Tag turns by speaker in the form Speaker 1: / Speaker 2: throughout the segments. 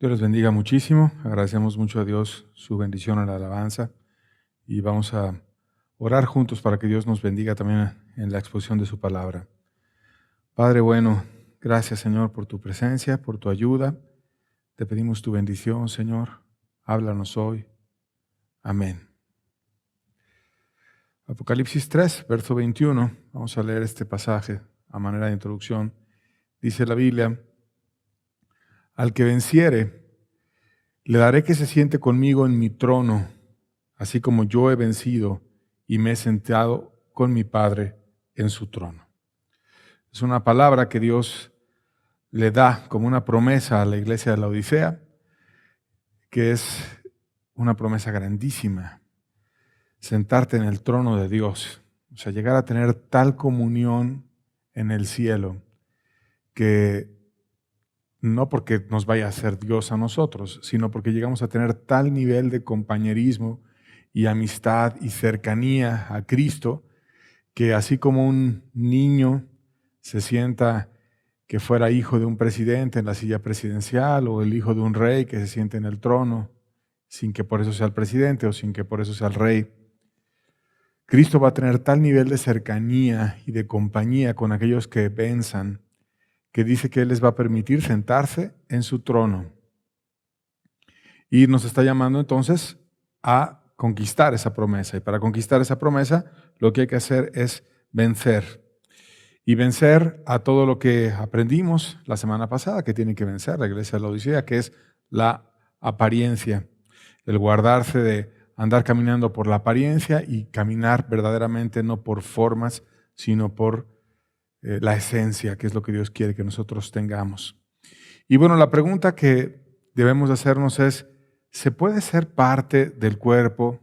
Speaker 1: Dios les bendiga muchísimo. Agradecemos mucho a Dios su bendición en la alabanza y vamos a orar juntos para que Dios nos bendiga también en la exposición de su palabra. Padre bueno, gracias Señor por tu presencia, por tu ayuda. Te pedimos tu bendición, Señor. Háblanos hoy. Amén. Apocalipsis 3, verso 21. Vamos a leer este pasaje a manera de introducción. Dice la Biblia: al que venciere, le daré que se siente conmigo en mi trono, así como yo he vencido y me he sentado con mi Padre en su trono. Es una palabra que Dios le da como una promesa a la iglesia de la Odisea, que es una promesa grandísima. Sentarte en el trono de Dios, o sea, llegar a tener tal comunión en el cielo que no porque nos vaya a hacer Dios a nosotros, sino porque llegamos a tener tal nivel de compañerismo y amistad y cercanía a Cristo, que así como un niño se sienta que fuera hijo de un presidente en la silla presidencial, o el hijo de un rey que se siente en el trono, sin que por eso sea el presidente o sin que por eso sea el rey, Cristo va a tener tal nivel de cercanía y de compañía con aquellos que venzan, que dice que Él les va a permitir sentarse en su trono. Y nos está llamando entonces a conquistar esa promesa. Y para conquistar esa promesa, lo que hay que hacer es vencer. Y vencer a todo lo que aprendimos la semana pasada, que tiene que vencer la iglesia de la Odisea, que es la apariencia. El guardarse de andar caminando por la apariencia y caminar verdaderamente no por formas, sino por la esencia, que es lo que Dios quiere que nosotros tengamos. Y bueno, la pregunta que debemos hacernos es: ¿se puede ser parte del cuerpo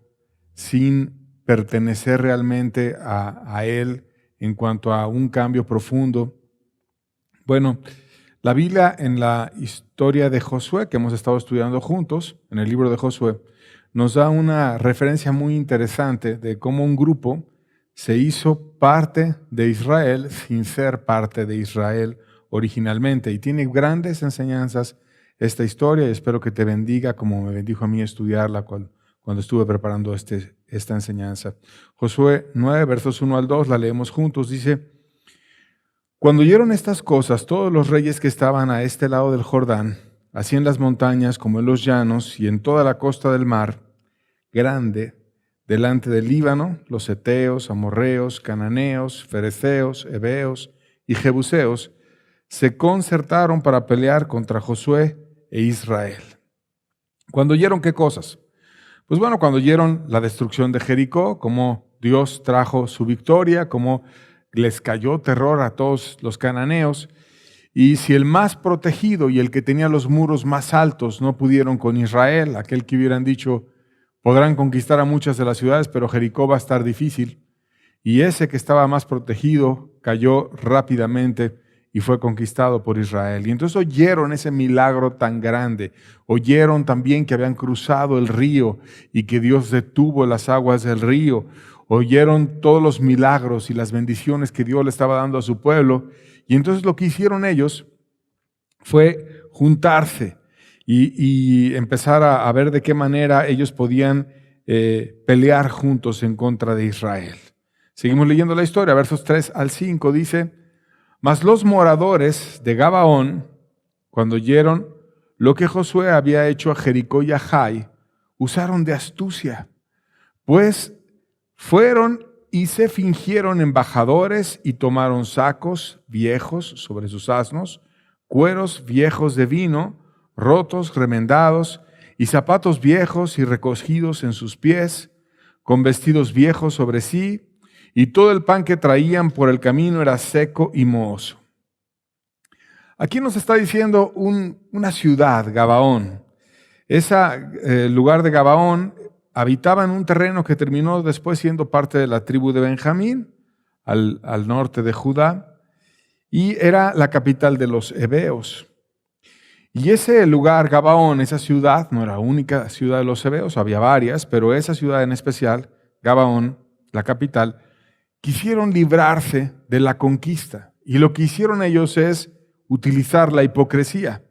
Speaker 1: sin pertenecer realmente a Él en cuanto a un cambio profundo? Bueno, la Biblia, en la historia de Josué, que hemos estado estudiando juntos, en el libro de Josué, nos da una referencia muy interesante de cómo un grupo se hizo parte de Israel sin ser parte de Israel originalmente. Y tiene grandes enseñanzas esta historia, y espero que te bendiga como me bendijo a mí estudiarla cuando estuve preparando esta enseñanza. Josué 9, versos 1 al 2, la leemos juntos. Dice: cuando oyeron estas cosas, todos los reyes que estaban a este lado del Jordán, así en las montañas como en los llanos y en toda la costa del mar grande, delante del Líbano, los heteos, amorreos, cananeos, fereceos, heveos y jebuseos, se concertaron para pelear contra Josué e Israel. ¿Cuando oyeron qué cosas? Pues bueno, cuando oyeron la destrucción de Jericó, cómo Dios trajo su victoria, cómo les cayó terror a todos los cananeos, y si el más protegido y el que tenía los muros más altos no pudieron con Israel, aquel que hubieran dicho: podrán conquistar a muchas de las ciudades, pero Jericó va a estar difícil, y ese que estaba más protegido cayó rápidamente y fue conquistado por Israel. Y entonces oyeron ese milagro tan grande, oyeron también que habían cruzado el río y que Dios detuvo las aguas del río, oyeron todos los milagros y las bendiciones que Dios le estaba dando a su pueblo, y entonces lo que hicieron ellos fue juntarse y empezar a ver de qué manera ellos podían pelear juntos en contra de Israel. Seguimos leyendo la historia, versos 3 al 5, dice: mas los moradores de Gabaón, cuando oyeron lo que Josué había hecho a Jericó y a Jai, usaron de astucia, pues fueron y se fingieron embajadores y tomaron sacos viejos sobre sus asnos, cueros viejos de vino, rotos, remendados, y zapatos viejos y recogidos en sus pies, con vestidos viejos sobre sí, y todo el pan que traían por el camino era seco y mohoso. Aquí nos está diciendo una ciudad, Gabaón. Ese lugar de Gabaón habitaba en un terreno que terminó después siendo parte de la tribu de Benjamín, al norte de Judá, y era la capital de los heveos. Y ese lugar, Gabaón, esa ciudad, no era la única ciudad de los heveos, había varias, pero esa ciudad en especial, Gabaón, la capital, quisieron librarse de la conquista. Y lo que hicieron ellos es utilizar la hipocresía.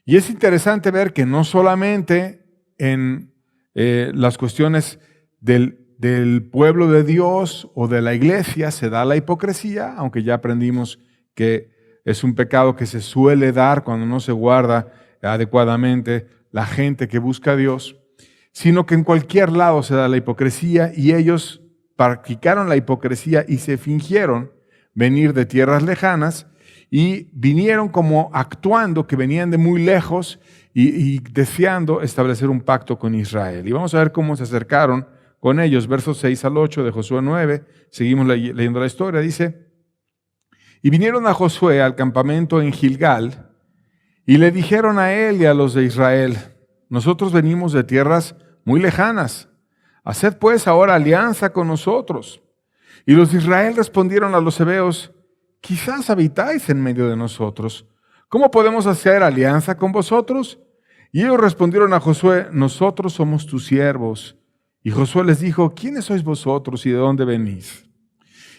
Speaker 1: Y es interesante ver que no solamente en las cuestiones del pueblo de Dios o de la iglesia se da la hipocresía, aunque ya aprendimos que es un pecado que se suele dar cuando no se guarda adecuadamente la gente que busca a Dios, sino que en cualquier lado se da la hipocresía y ellos practicaron la hipocresía y se fingieron venir de tierras lejanas y vinieron como actuando que venían de muy lejos y deseando establecer un pacto con Israel. Y vamos a ver cómo se acercaron con ellos, versos 6 al 8 de Josué 9, seguimos leyendo la historia, dice: y vinieron a Josué al campamento en Gilgal y le dijeron a él y a los de Israel: nosotros venimos de tierras muy lejanas, haced pues ahora alianza con nosotros. Y los de Israel respondieron a los heveos: quizás habitáis en medio de nosotros, ¿cómo podemos hacer alianza con vosotros? Y ellos respondieron a Josué: nosotros somos tus siervos. Y Josué les dijo: ¿quiénes sois vosotros y de dónde venís?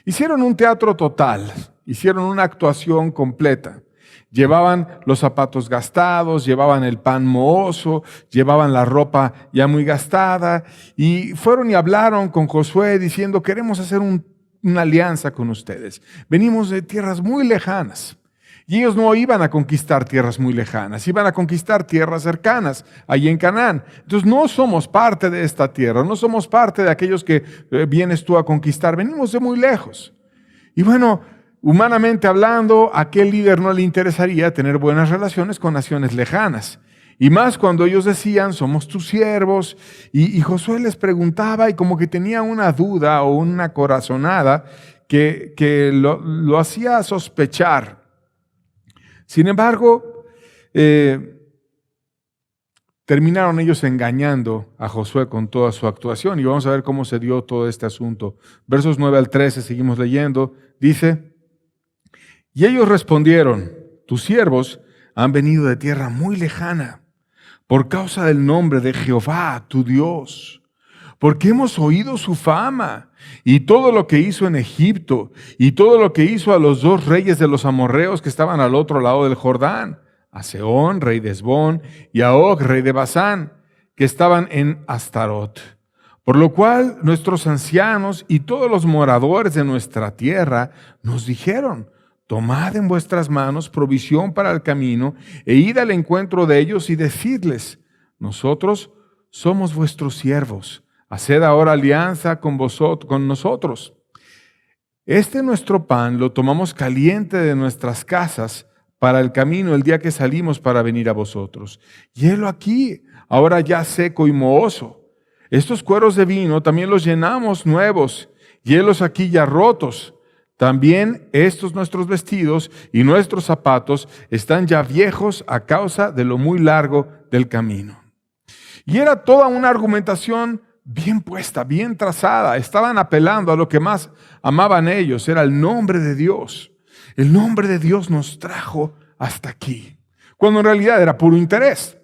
Speaker 1: Hicieron un teatro total, hicieron una actuación completa. Llevaban los zapatos gastados, llevaban el pan mohoso, llevaban la ropa ya muy gastada y fueron y hablaron con Josué diciendo: queremos hacer una alianza con ustedes. Venimos de tierras muy lejanas. Y ellos no iban a conquistar tierras muy lejanas, iban a conquistar tierras cercanas, allí en Canaán. Entonces no somos parte de esta tierra, no somos parte de aquellos que vienes tú a conquistar, venimos de muy lejos. Y bueno, humanamente hablando, a aquel líder no le interesaría tener buenas relaciones con naciones lejanas. Y más cuando ellos decían: somos tus siervos. Y Josué les preguntaba y como que tenía una duda o una corazonada que lo hacía sospechar. Sin embargo, terminaron ellos engañando a Josué con toda su actuación. Y vamos a ver cómo se dio todo este asunto. Versos 9 al 13, seguimos leyendo. Dice: y ellos respondieron: tus siervos han venido de tierra muy lejana por causa del nombre de Jehová, tu Dios, porque hemos oído su fama y todo lo que hizo en Egipto y todo lo que hizo a los dos reyes de los amorreos que estaban al otro lado del Jordán, a Sehón, rey de Hesbón, y a Og, rey de Basán, que estaban en Astarot. Por lo cual nuestros ancianos y todos los moradores de nuestra tierra nos dijeron: tomad en vuestras manos provisión para el camino e id al encuentro de ellos y decidles: nosotros somos vuestros siervos, haced ahora alianza con nosotros. Este nuestro pan lo tomamos caliente de nuestras casas para el camino el día que salimos para venir a vosotros. Y helo aquí, ahora ya seco y mohoso. Estos cueros de vino también los llenamos nuevos, y helos aquí ya rotos. También estos nuestros vestidos y nuestros zapatos están ya viejos a causa de lo muy largo del camino. Y era toda una argumentación bien puesta, bien trazada. Estaban apelando a lo que más amaban ellos, era el nombre de Dios. El nombre de Dios nos trajo hasta aquí, cuando en realidad era puro interés.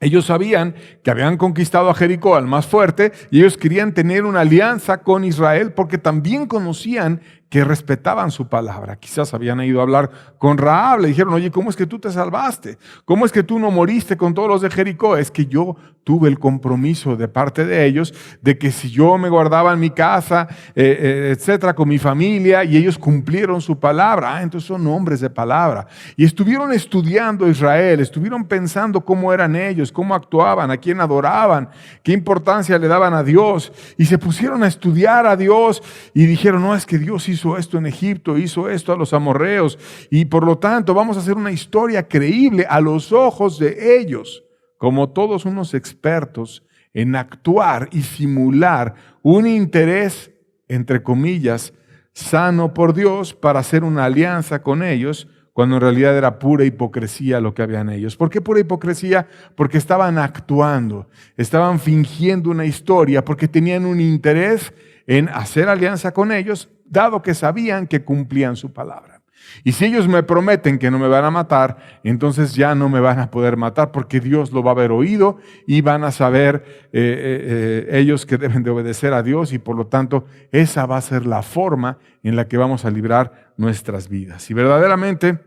Speaker 1: Ellos sabían que habían conquistado a Jericó, al más fuerte, y ellos querían tener una alianza con Israel porque también conocían que respetaban su palabra. Quizás habían ido a hablar con Rahab, le dijeron: oye, ¿cómo es que tú te salvaste? ¿Cómo es que tú no moriste con todos los de Jericó? Es que yo tuve el compromiso de parte de ellos de que si yo me guardaba en mi casa, etcétera, con mi familia, y ellos cumplieron su palabra. Entonces son hombres de palabra. Y estuvieron estudiando Israel, estuvieron pensando cómo eran ellos, cómo actuaban, a quién adoraban, qué importancia le daban a Dios, y se pusieron a estudiar a Dios y dijeron: no, es que Dios hizo esto en Egipto, hizo esto a los amorreos, y por lo tanto vamos a hacer una historia creíble a los ojos de ellos, como todos unos expertos en actuar y simular un interés, entre comillas, sano por Dios para hacer una alianza con ellos, cuando en realidad era pura hipocresía lo que habían ellos. ¿Por qué pura hipocresía? Porque estaban actuando, estaban fingiendo una historia, porque tenían un interés en hacer alianza con ellos, dado que sabían que cumplían su palabra. Y si ellos me prometen que no me van a matar, entonces ya no me van a poder matar, porque Dios lo va a haber oído y van a saber ellos que deben de obedecer a Dios, y por lo tanto esa va a ser la forma en la que vamos a librar nuestras vidas. Y verdaderamente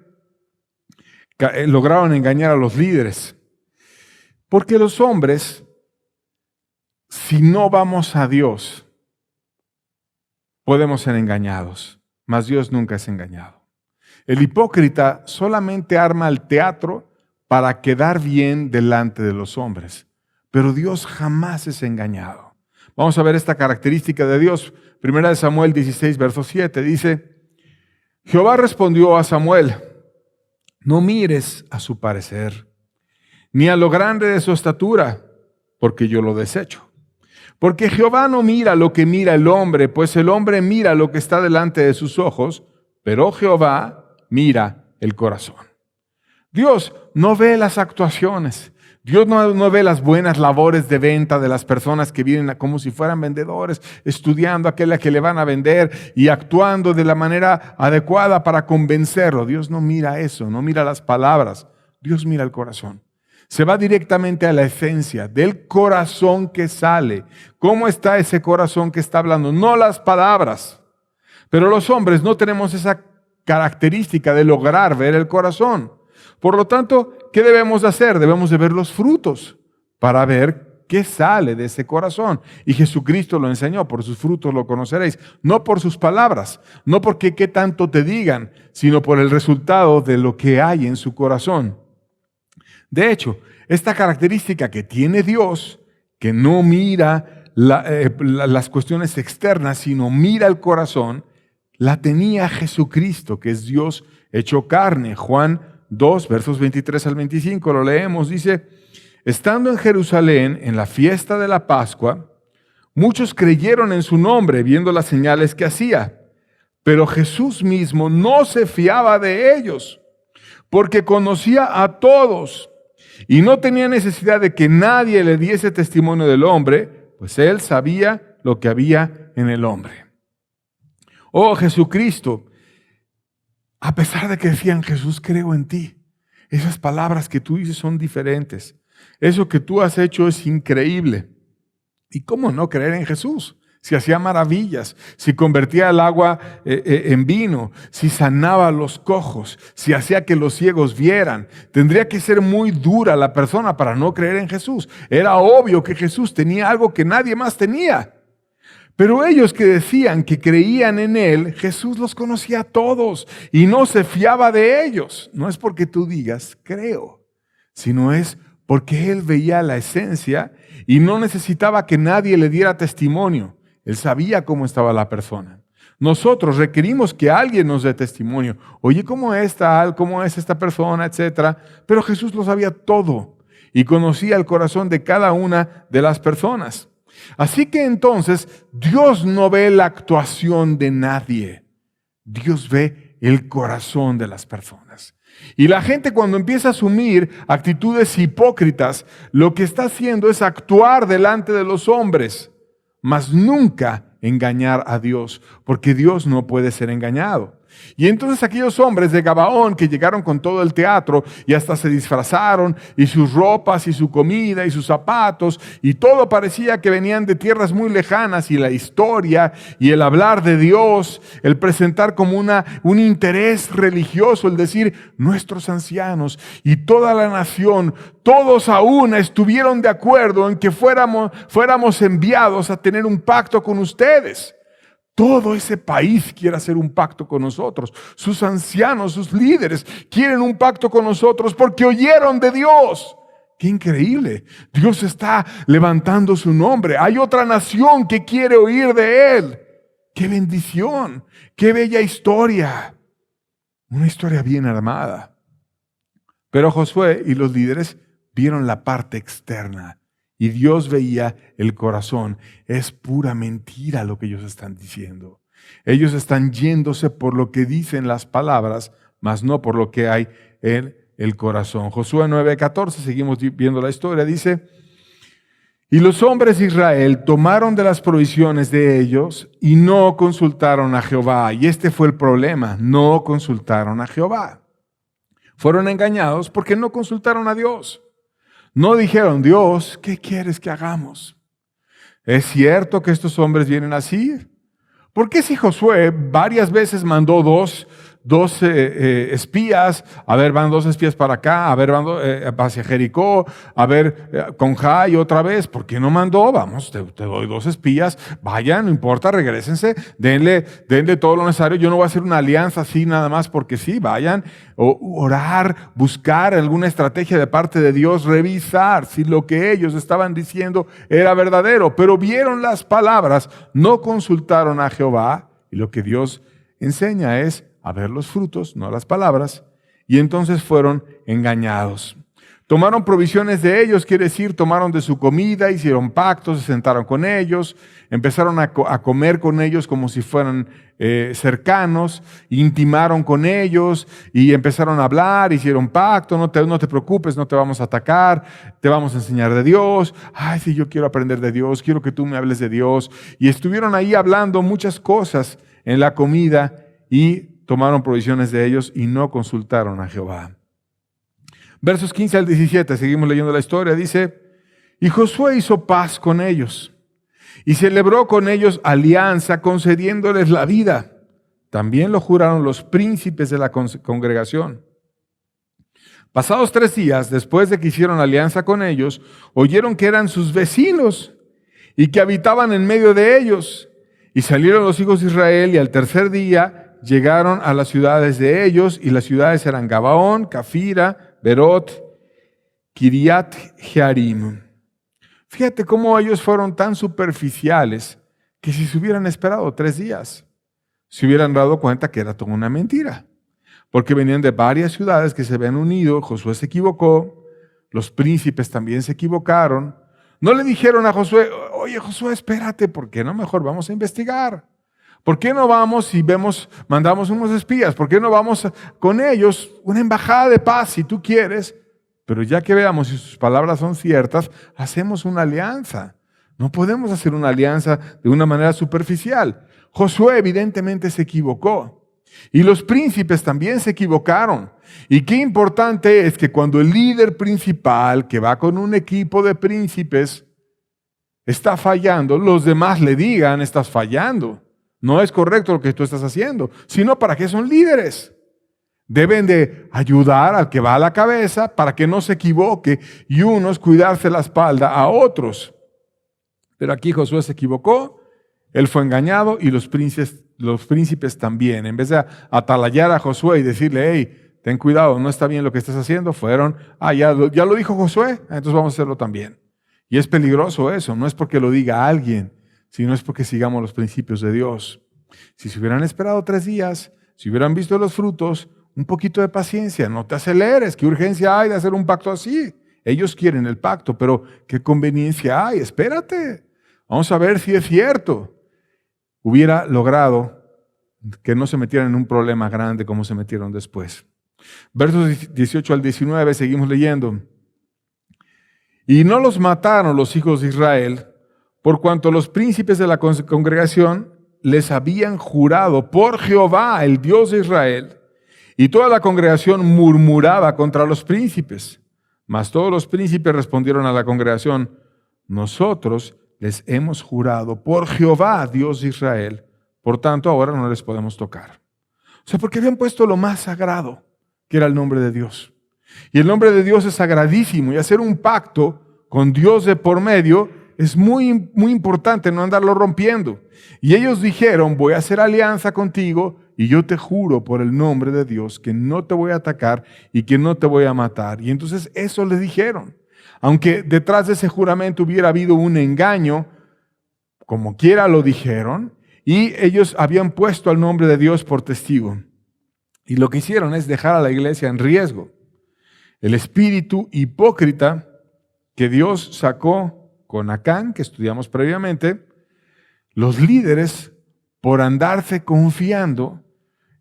Speaker 1: lograron engañar a los líderes. Porque los hombres, si no vamos a Dios, podemos ser engañados, mas Dios nunca es engañado. El hipócrita solamente arma el teatro para quedar bien delante de los hombres, pero Dios jamás es engañado. Vamos a ver esta característica de Dios. Primera de Samuel 16, verso 7, dice: Jehová respondió a Samuel: no mires a su parecer, ni a lo grande de su estatura, porque yo lo desecho. Porque Jehová no mira lo que mira el hombre, pues el hombre mira lo que está delante de sus ojos, pero Jehová mira el corazón. Dios no ve las actuaciones. Dios no ve las buenas labores de venta de las personas que vienen como si fueran vendedores, estudiando a aquella que le van a vender y actuando de la manera adecuada para convencerlo. Dios no mira eso, no mira las palabras. Dios mira el corazón. Se va directamente a la esencia del corazón que sale. ¿Cómo está ese corazón que está hablando? No las palabras. Pero los hombres no tenemos esa característica de lograr ver el corazón. Por lo tanto, ¿qué debemos de hacer? Debemos de ver los frutos para ver qué sale de ese corazón. Y Jesucristo lo enseñó: por sus frutos lo conoceréis. No por sus palabras, no porque qué tanto te digan, sino por el resultado de lo que hay en su corazón. De hecho, esta característica que tiene Dios, que no mira las cuestiones externas, sino mira el corazón, la tenía Jesucristo, que es Dios hecho carne. Juan 2, versos 23 al 25, lo leemos, dice: estando en Jerusalén, en la fiesta de la Pascua, muchos creyeron en su nombre, viendo las señales que hacía. Pero Jesús mismo no se fiaba de ellos, porque conocía a todos y no tenía necesidad de que nadie le diese testimonio del hombre, pues él sabía lo que había en el hombre. Oh Jesucristo, a pesar de que decían: Jesús, creo en ti, esas palabras que tú dices son diferentes. Eso que tú has hecho es increíble. ¿Y cómo no creer en Jesús? Si hacía maravillas, si convertía el agua en vino, si sanaba a los cojos, si hacía que los ciegos vieran. Tendría que ser muy dura la persona para no creer en Jesús. Era obvio que Jesús tenía algo que nadie más tenía. Pero ellos que decían que creían en Él, Jesús los conocía a todos y no se fiaba de ellos. No es porque tú digas creo, sino es porque Él veía la esencia y no necesitaba que nadie le diera testimonio. Él sabía cómo estaba la persona. Nosotros requerimos que alguien nos dé testimonio. Oye, ¿cómo es tal? ¿Cómo es esta persona? Etcétera. Pero Jesús lo sabía todo y conocía el corazón de cada una de las personas. Así que entonces Dios no ve la actuación de nadie. Dios ve el corazón de las personas. Y la gente, cuando empieza a asumir actitudes hipócritas, lo que está haciendo es actuar delante de los hombres, mas nunca engañar a Dios, porque Dios no puede ser engañado. Y entonces aquellos hombres de Gabaón que llegaron con todo el teatro y hasta se disfrazaron, y sus ropas y su comida y sus zapatos, y todo parecía que venían de tierras muy lejanas, y la historia y el hablar de Dios, el presentar como un interés religioso, el decir nuestros ancianos y toda la nación, todos a una estuvieron de acuerdo en que fuéramos enviados a tener un pacto con ustedes. Todo ese país quiere hacer un pacto con nosotros. Sus ancianos, sus líderes quieren un pacto con nosotros porque oyeron de Dios. ¡Qué increíble! Dios está levantando su nombre. Hay otra nación que quiere oír de Él. ¡Qué bendición! ¡Qué bella historia! Una historia bien armada. Pero Josué y los líderes vieron la parte externa. Y Dios veía el corazón. Es pura mentira lo que ellos están diciendo. Ellos están yéndose por lo que dicen las palabras, mas no por lo que hay en el corazón. Josué 9:14, seguimos viendo la historia, dice: y los hombres de Israel tomaron de las provisiones de ellos y no consultaron a Jehová. Y este fue el problema, no consultaron a Jehová. Fueron engañados porque no consultaron a Dios. No dijeron: Dios, ¿qué quieres que hagamos? ¿Es cierto que estos hombres vienen así? ¿Por qué si Josué varias veces mandó dos espías, a ver, van 2 espías para acá, a ver, van hacia Jericó, a ver, con Jai otra vez, ¿por qué no mandó? Vamos, te doy 2 espías, vayan, no importa, regrésense, denle todo lo necesario. Yo no voy a hacer una alianza así nada más porque sí, vayan, orar, buscar alguna estrategia de parte de Dios, revisar si lo que ellos estaban diciendo era verdadero, pero vieron las palabras, no consultaron a Jehová, y lo que Dios enseña es a ver los frutos, no las palabras, y entonces fueron engañados. Tomaron provisiones de ellos, quiere decir, tomaron de su comida, hicieron pactos, se sentaron con ellos, empezaron a comer con ellos como si fueran cercanos, intimaron con ellos y empezaron a hablar, hicieron pacto, no te preocupes, no te vamos a atacar, te vamos a enseñar de Dios, ay sí, yo quiero aprender de Dios, quiero que tú me hables de Dios, y estuvieron ahí hablando muchas cosas en la comida y tomaron provisiones de ellos y no consultaron a Jehová. Versos 15 al 17, seguimos leyendo la historia, dice, y Josué hizo paz con ellos y celebró con ellos alianza concediéndoles la vida. También lo juraron los príncipes de la congregación. Pasados 3 días, después de que hicieron alianza con ellos, oyeron que eran sus vecinos y que habitaban en medio de ellos. Y salieron los hijos de Israel y al tercer día llegaron a las ciudades de ellos, y las ciudades eran Gabaón, Cafira, Berot, Kiriat Jearim. Fíjate cómo ellos fueron tan superficiales que si se hubieran esperado 3 días, se hubieran dado cuenta que era toda una mentira. Porque venían de varias ciudades que se habían unido, Josué se equivocó, los príncipes también se equivocaron. No le dijeron a Josué, oye Josué, espérate, ¿por qué no mejor vamos a investigar? ¿Por qué no vamos y mandamos unos espías? ¿Por qué no vamos con ellos una embajada de paz si tú quieres? Pero ya que veamos si sus palabras son ciertas, hacemos una alianza. No podemos hacer una alianza de una manera superficial. Josué evidentemente se equivocó. Y los príncipes también se equivocaron. Y qué importante es que cuando el líder principal, que va con un equipo de príncipes, está fallando, los demás le digan, estás fallando. No es correcto lo que tú estás haciendo, sino para qué son líderes. Deben de ayudar al que va a la cabeza para que no se equivoque y unos cuidarse la espalda a otros. Pero aquí Josué se equivocó, él fue engañado y los príncipes también. En vez de atalayar a Josué y decirle, hey, ten cuidado, no está bien lo que estás haciendo, fueron, ya lo dijo Josué, entonces vamos a hacerlo también. Y es peligroso eso, no es porque lo diga alguien, sino es porque sigamos los principios de Dios. Si se hubieran esperado 3 días, si hubieran visto los frutos, un poquito de paciencia, no te aceleres, ¿qué urgencia hay de hacer un pacto así? Ellos quieren el pacto, pero ¿qué conveniencia hay? Espérate, vamos a ver si es cierto. Hubiera logrado que no se metieran en un problema grande como se metieron después. Versos 18 al 19, seguimos leyendo. Y no los mataron los hijos de Israel, por cuanto los príncipes de la congregación les habían jurado por Jehová, el Dios de Israel, y toda la congregación murmuraba contra los príncipes. Mas todos los príncipes respondieron a la congregación, nosotros les hemos jurado por Jehová, Dios de Israel, por tanto ahora no les podemos tocar. O sea, porque habían puesto lo más sagrado, que era el nombre de Dios. Y el nombre de Dios es sagradísimo, y hacer un pacto con Dios de por medio es muy, muy importante no andarlo rompiendo. Y ellos dijeron, voy a hacer alianza contigo y yo te juro por el nombre de Dios que no te voy a atacar y que no te voy a matar. Y entonces eso les dijeron. Aunque detrás de ese juramento hubiera habido un engaño, como quiera lo dijeron, y ellos habían puesto al nombre de Dios por testigo. Y lo que hicieron es dejar a la iglesia en riesgo. El espíritu hipócrita que Dios sacó con Acán, que estudiamos previamente, los líderes, por andarse confiando,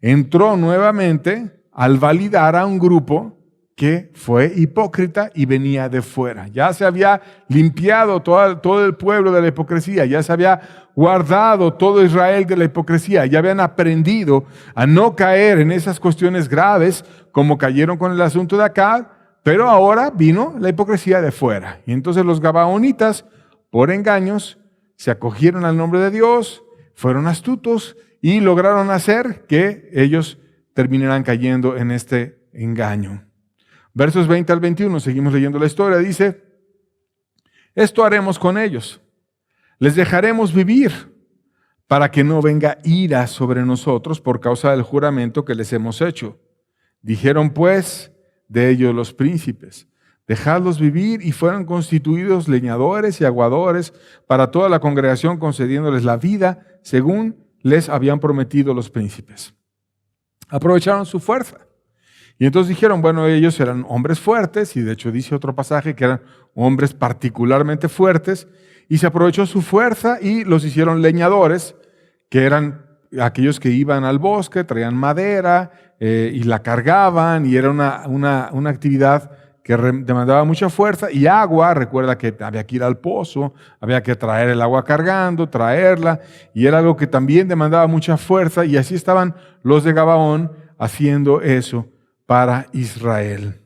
Speaker 1: entró nuevamente al validar a un grupo que fue hipócrita y venía de fuera. Ya se había limpiado todo el pueblo de la hipocresía, ya se había guardado todo Israel de la hipocresía, ya habían aprendido a no caer en esas cuestiones graves como cayeron con el asunto de Acán. Pero ahora vino la hipocresía de fuera. Y entonces los gabaonitas, por engaños, se acogieron al nombre de Dios, fueron astutos y lograron hacer que ellos terminarán cayendo en este engaño. Versos 20 al 21, seguimos leyendo la historia, dice: esto haremos con ellos, les dejaremos vivir, para que no venga ira sobre nosotros por causa del juramento que les hemos hecho. Dijeron pues de ellos los príncipes: dejadlos vivir, y fueron constituidos leñadores y aguadores para toda la congregación, concediéndoles la vida según les habían prometido los príncipes. Aprovecharon su fuerza. Y entonces dijeron, bueno, ellos eran hombres fuertes, y de hecho dice otro pasaje que eran hombres particularmente fuertes, y se aprovechó su fuerza y los hicieron leñadores, que eran aquellos que iban al bosque, traían madera y la cargaban, y era una actividad que demandaba mucha fuerza, y agua. Recuerda que había que ir al pozo, había que traer el agua cargando, traerla, y era algo que también demandaba mucha fuerza, y así estaban los de Gabaón haciendo eso para Israel.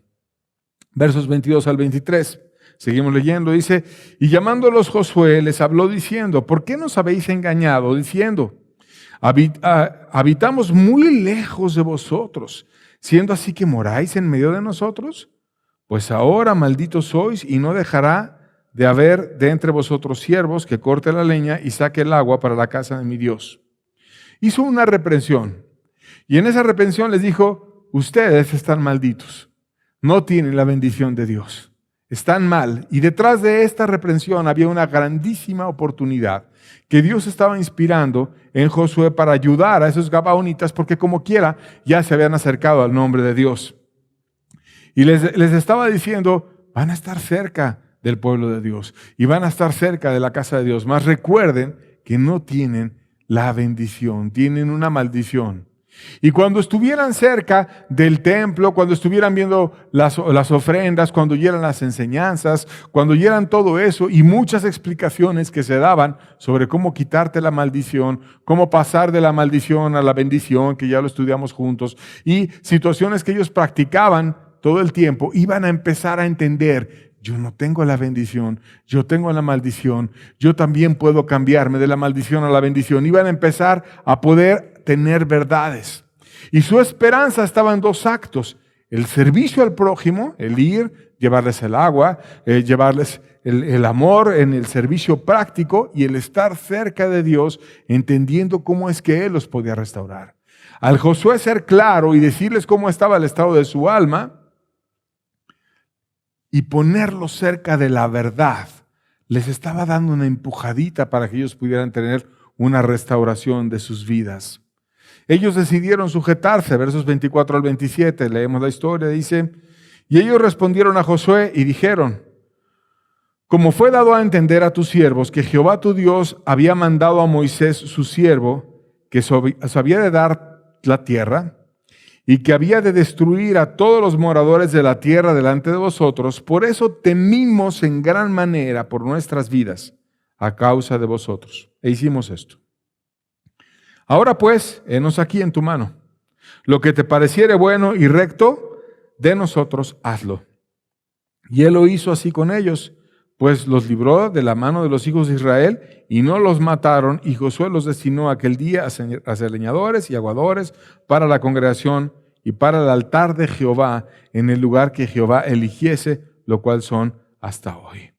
Speaker 1: Versos 22 al 23, seguimos leyendo, dice: y llamándolos Josué les habló diciendo: ¿por qué nos habéis engañado? Diciendo: habitamos muy lejos de vosotros, siendo así que moráis en medio de nosotros. Pues ahora malditos sois, y no dejará de haber de entre vosotros siervos que corte la leña y saque el agua para la casa de mi Dios. Hizo una reprensión, y en esa reprensión les dijo: ustedes están malditos, no tienen la bendición de Dios, están mal. Y detrás de esta reprensión había una grandísima oportunidad que Dios estaba inspirando en Josué para ayudar a esos gabaonitas, porque como quiera ya se habían acercado al nombre de Dios. Y les estaba diciendo: van a estar cerca del pueblo de Dios y van a estar cerca de la casa de Dios, mas recuerden que no tienen la bendición, tienen una maldición. Y cuando estuvieran cerca del templo, cuando estuvieran viendo las ofrendas, cuando oyeran las enseñanzas, cuando oyeran todo eso y muchas explicaciones que se daban sobre cómo quitarte la maldición, cómo pasar de la maldición a la bendición, que ya lo estudiamos juntos, y situaciones que ellos practicaban todo el tiempo, iban a empezar a entender: yo no tengo la bendición, yo tengo la maldición, yo también puedo cambiarme de la maldición a la bendición. Iban a empezar a poder tener verdades. Y su esperanza estaba en dos actos: el servicio al prójimo, el ir, llevarles el agua, llevarles el amor en el servicio práctico, y el estar cerca de Dios, entendiendo cómo es que Él los podía restaurar. Al Josué ser claro y decirles cómo estaba el estado de su alma, y ponerlos cerca de la verdad, les estaba dando una empujadita para que ellos pudieran tener una restauración de sus vidas. Ellos decidieron sujetarse, versos 24 al 27, leemos la historia, dice: y ellos respondieron a Josué y dijeron: como fue dado a entender a tus siervos que Jehová tu Dios había mandado a Moisés su siervo, que sabía de dar la tierra, y que había de destruir a todos los moradores de la tierra delante de vosotros, por eso temimos en gran manera por nuestras vidas a causa de vosotros, e hicimos esto. Ahora pues, henos aquí en tu mano. Lo que te pareciere bueno y recto de nosotros, hazlo. Y él lo hizo así con ellos, pues los libró de la mano de los hijos de Israel y no los mataron, y Josué los destinó aquel día a ser leñadores y aguadores para la congregación y para el altar de Jehová en el lugar que Jehová eligiese, lo cual son hasta hoy.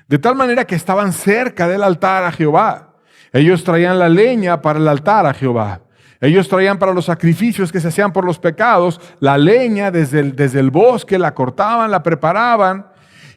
Speaker 1: De tal manera que estaban cerca del altar a Jehová. Ellos traían la leña para el altar a Jehová. Ellos traían para los sacrificios que se hacían por los pecados la leña desde el bosque, la cortaban, la preparaban.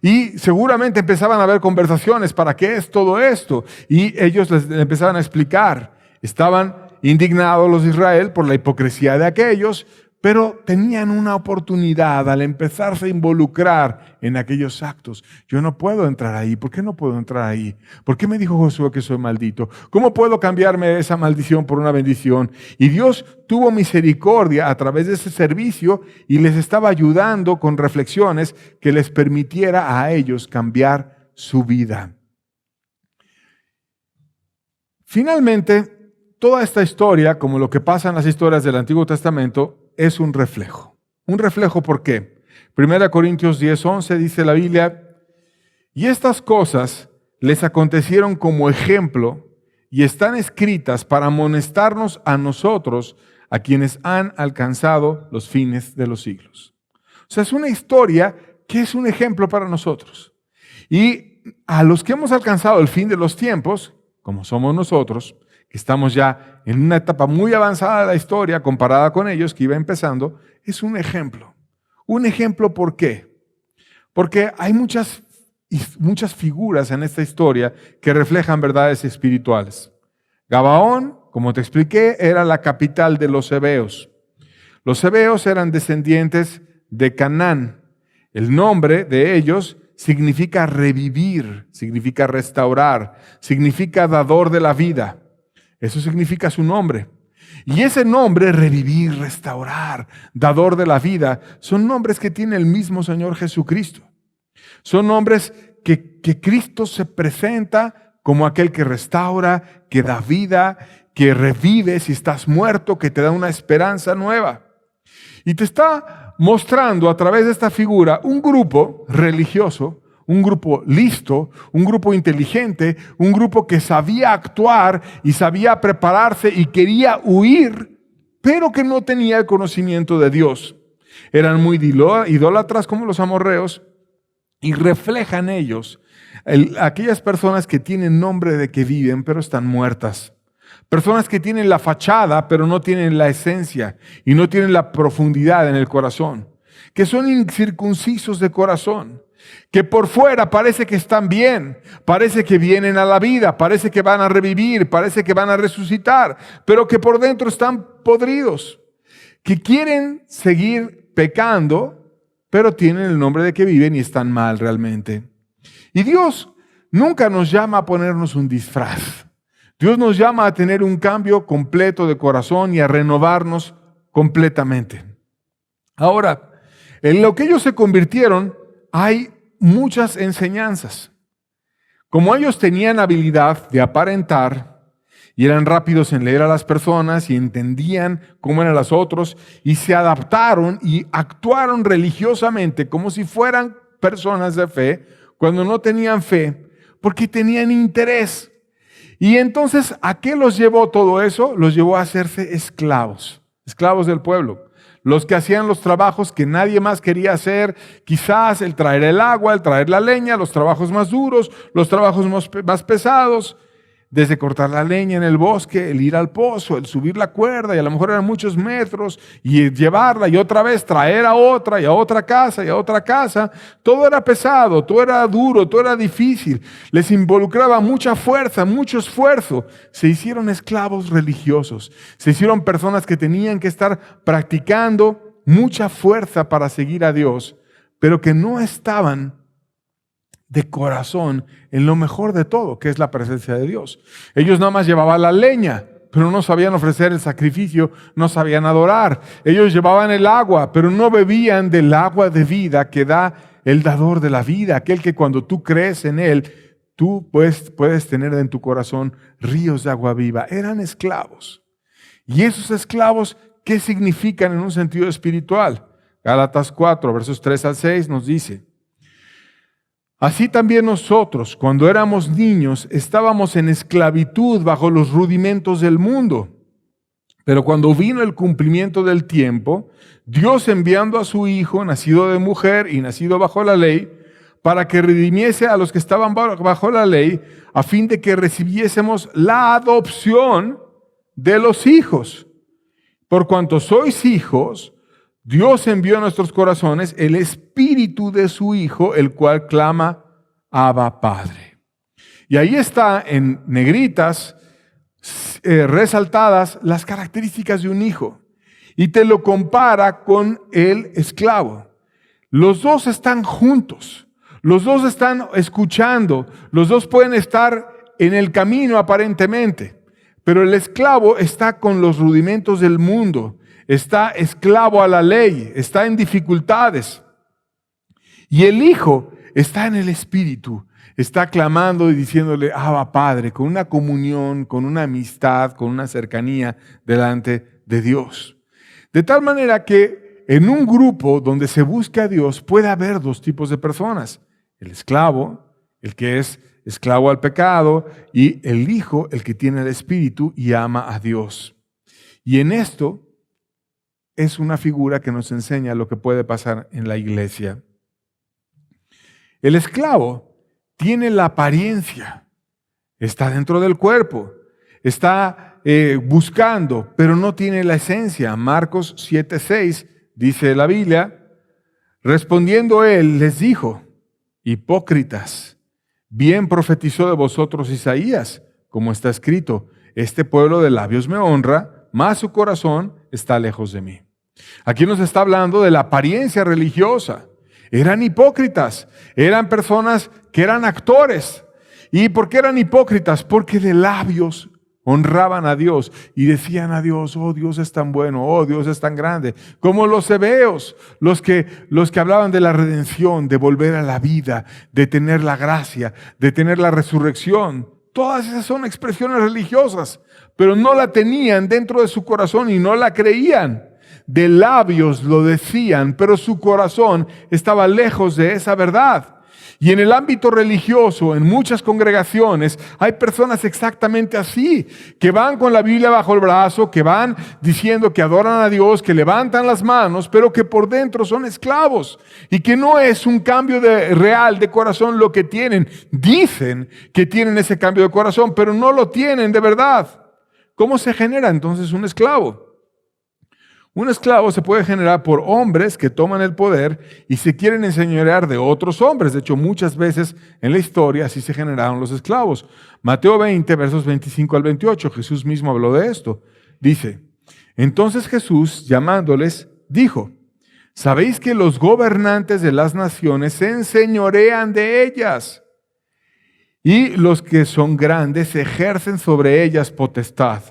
Speaker 1: Y seguramente empezaban a haber conversaciones: ¿para qué es todo esto? Y ellos les empezaban a explicar. Estaban indignados los de Israel por la hipocresía de aquellos, pero tenían una oportunidad al empezarse a involucrar en aquellos actos. Yo no puedo entrar ahí. ¿Por qué no puedo entrar ahí? ¿Por qué me dijo Josué que soy maldito? ¿Cómo puedo cambiarme esa maldición por una bendición? Y Dios tuvo misericordia a través de ese servicio y les estaba ayudando con reflexiones que les permitiera a ellos cambiar su vida. Finalmente, toda esta historia, como lo que pasa en las historias del Antiguo Testamento, es un reflejo. ¿Un reflejo por qué? 1 Corintios 10:11 dice la Biblia: y estas cosas les acontecieron como ejemplo y están escritas para amonestarnos a nosotros, a quienes han alcanzado los fines de los siglos. O sea, es una historia que es un ejemplo para nosotros. Y a los que hemos alcanzado el fin de los tiempos, como somos nosotros, que estamos ya en una etapa muy avanzada de la historia comparada con ellos, que iba empezando, es un ejemplo. Un ejemplo, ¿por qué? Porque hay muchas figuras en esta historia que reflejan verdades espirituales. Gabaón, como te expliqué, era la capital de los heveos. Los heveos eran descendientes de Canaán. El nombre de ellos significa revivir, significa restaurar, significa dador de la vida. Eso significa su nombre. Y ese nombre, revivir, restaurar, dador de la vida, son nombres que tiene el mismo Señor Jesucristo. Son nombres que Cristo se presenta como aquel que restaura, que da vida, que revive si estás muerto, que te da una esperanza nueva. Y te está mostrando a través de esta figura un grupo religioso, un grupo listo, un grupo inteligente, un grupo que sabía actuar y sabía prepararse y quería huir, pero que no tenía el conocimiento de Dios. Eran muy idólatras como los amorreos y reflejan ellos aquellas personas que tienen nombre de que viven, pero están muertas. Personas que tienen la fachada, pero no tienen la esencia y no tienen la profundidad en el corazón. Que son incircuncisos de corazón. Que por fuera parece que están bien, parece que vienen a la vida, parece que van a revivir, parece que van a resucitar, pero que por dentro están podridos. Que quieren seguir pecando, pero tienen el nombre de que viven y están mal realmente. Y Dios nunca nos llama a ponernos un disfraz. Dios nos llama a tener un cambio completo de corazón y a renovarnos completamente. Ahora, en lo que ellos se convirtieron, hay muchas enseñanzas. Como ellos tenían habilidad de aparentar y eran rápidos en leer a las personas y entendían cómo eran los otros y se adaptaron y actuaron religiosamente como si fueran personas de fe cuando no tenían fe, porque tenían interés. Y entonces, ¿a qué los llevó todo eso? Los llevó a hacerse esclavos del pueblo. Los que hacían los trabajos que nadie más quería hacer, quizás el traer el agua, el traer la leña, los trabajos más duros, los trabajos más pesados, desde cortar la leña en el bosque, el ir al pozo, el subir la cuerda, y a lo mejor eran muchos metros, y llevarla y otra vez traer a otra y a otra casa y a otra casa. Todo era pesado, todo era duro, todo era difícil. Les involucraba mucha fuerza, mucho esfuerzo. Se hicieron esclavos religiosos. Se hicieron personas que tenían que estar practicando mucha fuerza para seguir a Dios, pero que no estaban de corazón en lo mejor de todo, que es la presencia de Dios. Ellos nada más llevaban la leña, pero no sabían ofrecer el sacrificio, no sabían adorar. Ellos llevaban el agua, pero no bebían del agua de vida que da el dador de la vida, aquel que cuando tú crees en Él, tú puedes tener en tu corazón ríos de agua viva. Eran esclavos. Y esos esclavos, ¿qué significan en un sentido espiritual? Gálatas 4, versos 3 al 6 nos dice: así también nosotros, cuando éramos niños, estábamos en esclavitud bajo los rudimentos del mundo. Pero cuando vino el cumplimiento del tiempo, Dios enviando a su Hijo, nacido de mujer y nacido bajo la ley, para que redimiese a los que estaban bajo la ley, a fin de que recibiésemos la adopción de los hijos. Por cuanto sois hijos, Dios envió a nuestros corazones el Espíritu de su Hijo, el cual clama, Abba, Padre. Y ahí está en negritas, resaltadas las características de un hijo. Y te lo compara con el esclavo. Los dos están juntos. Los dos están escuchando. Los dos pueden estar en el camino aparentemente. Pero el esclavo está con los rudimentos del mundo. Está esclavo a la ley, está en dificultades. Y el Hijo está en el Espíritu, está clamando y diciéndole, Abba, Padre, con una comunión, con una amistad, con una cercanía delante de Dios. De tal manera que en un grupo donde se busca a Dios puede haber dos tipos de personas. El esclavo, el que es esclavo al pecado, y el Hijo, el que tiene el Espíritu y ama a Dios. Y en esto es una figura que nos enseña lo que puede pasar en la iglesia. El esclavo tiene la apariencia, está dentro del cuerpo, está buscando, pero no tiene la esencia. Marcos 7:6 dice la Biblia, respondiendo él les dijo, hipócritas, bien profetizó de vosotros Isaías, como está escrito, este pueblo de labios me honra, mas su corazón está lejos de mí. Aquí nos está hablando de la apariencia religiosa. Eran hipócritas, eran personas que eran actores. ¿Y por qué eran hipócritas? Porque de labios honraban a Dios y decían a Dios, oh Dios es tan bueno, oh Dios es tan grande. Como los hebeos, los que hablaban de la redención, de volver a la vida, de tener la gracia, de tener la resurrección. Todas esas son expresiones religiosas, pero no la tenían dentro de su corazón y no la creían. De labios lo decían, pero su corazón estaba lejos de esa verdad. Y en el ámbito religioso, en muchas congregaciones, hay personas exactamente así, que van con la Biblia bajo el brazo, que van diciendo que adoran a Dios, que levantan las manos, pero que por dentro son esclavos y que no es un cambio real de corazón lo que tienen. Dicen que tienen ese cambio de corazón, pero no lo tienen de verdad. ¿Cómo se genera entonces un esclavo? Un esclavo se puede generar por hombres que toman el poder y se quieren enseñorear de otros hombres. De hecho, muchas veces en la historia así se generaron los esclavos. Mateo 20, versos 25 al 28, Jesús mismo habló de esto. Dice, entonces Jesús, llamándoles, dijo, ¿sabéis que los gobernantes de las naciones se enseñorean de ellas? Y los que son grandes ejercen sobre ellas potestad.